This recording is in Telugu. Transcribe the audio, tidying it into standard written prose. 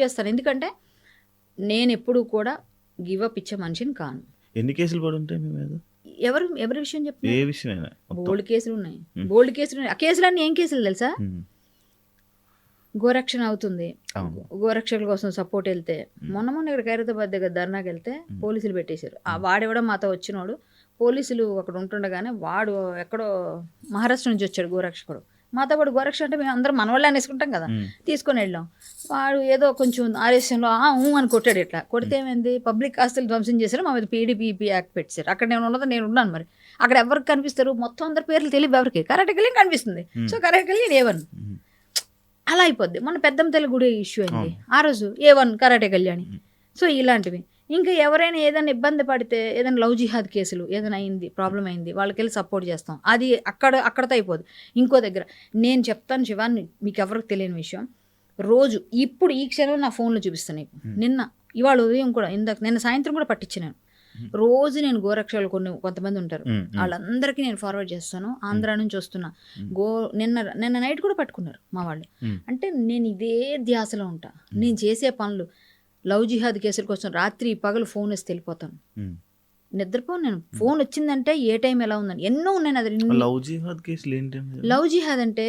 చేస్తాను. ఎందుకంటే నేను ఎప్పుడు కూడా గివ్ అప్ ఇచ్చే మనిషిని కాను. ఎన్ని కేసులు పడి ఉంటాయి మీ మీద? ఎవరి విషయం ఏ చెప్తున్నారు? విషయమైనా మొత్తం? బోల్డ్ కేసులు ఉన్నాయి. ఆ కేసులన్నీ ఏం కేసులు తెలుసా? గోరక్షణ అవుతుంది. అవును. గోరక్షణ కోసం సపోర్ట్ వెళ్తే మొన్న ఇక్కడ ఖైరతాబాద్ దగ్గర ధర్నాకి వెళ్తే పోలీసులు పెట్టేశారు. వాడెవడో మాతో వచ్చినోడు పోలీసులు అక్కడ ఉంటుండగానే వాడు ఎక్కడో మహారాష్ట్ర నుంచి వచ్చాడు గోరక్షకుడు. మాతో పాటు గోరక్షణ అంటే మేము అందరం మనవాళ్ళే అనేసుకుంటాం కదా, తీసుకొని వెళ్ళాం. వాడు ఏదో కొంచెం ఆలస్యంలో అని కొట్టాడు. ఇట్లా కొడితే ఏమైంది, పబ్లిక్ ఆస్తులు ధ్వంసం చేశారు, మా మీద పీడీపీపీ యాక్ట్ పెట్టారు. అక్కడ నేను ఉన్నాను. మరి అక్కడ ఎవరికి కనిపిస్తారు? మొత్తం అందరి పేర్లు తెలియదు ఎవరికి. కరాటే కళ్యాణ్ కనిపిస్తుంది. సో కరాటే కళ్యాణ్ A1 అలా అయిపోద్ది. మన పెద్దమ్మ తల్లి గుడి ఇష్యూ అయింది ఆ రోజు, A1 కరాటే కళ్యాణి. సో ఇలాంటివి ఇంకా ఎవరైనా ఏదైనా ఇబ్బంది పడితే, ఏదైనా లవ్ జిహాద్ కేసులు ఏదైనా అయింది, ప్రాబ్లం అయింది, వాళ్ళకి వెళ్ళి సపోర్ట్ చేస్తాం. అది అక్కడతో అయిపోదు. ఇంకో దగ్గర నేను చెప్తాను శివాన్ని, మీకు ఎవరికి తెలియని విషయం, రోజు ఇప్పుడు ఈ క్షణం నా ఫోన్లో చూపిస్తాను నీకు. ఇవాళ ఉదయం కూడా, నిన్న సాయంత్రం కూడా పట్టించినాను. రోజు నేను గోరక్షలు కొంతమంది ఉంటారు, వాళ్ళందరికీ నేను ఫార్వర్డ్ చేస్తాను. ఆంధ్ర నుంచి వస్తున్నా. నిన్న నైట్ కూడా పట్టుకున్నారు మా వాళ్ళు. అంటే నేను ఇదే ధ్యాసలో ఉంటా. నేను చేసే పనులు లవ్ జిహాద్ కేసుల కోసం రాత్రి పగలు ఫోన్ వేసి వెళ్ళిపోతాను. నిద్రపోను నేను. ఫోన్ వచ్చిందంటే ఏ టైం ఎలా ఉందని ఎన్నో ఉన్నాయి. లవ్ జిహాద్ కేసులు ఏంటంటే, లవ్ జిహాద్ అంటే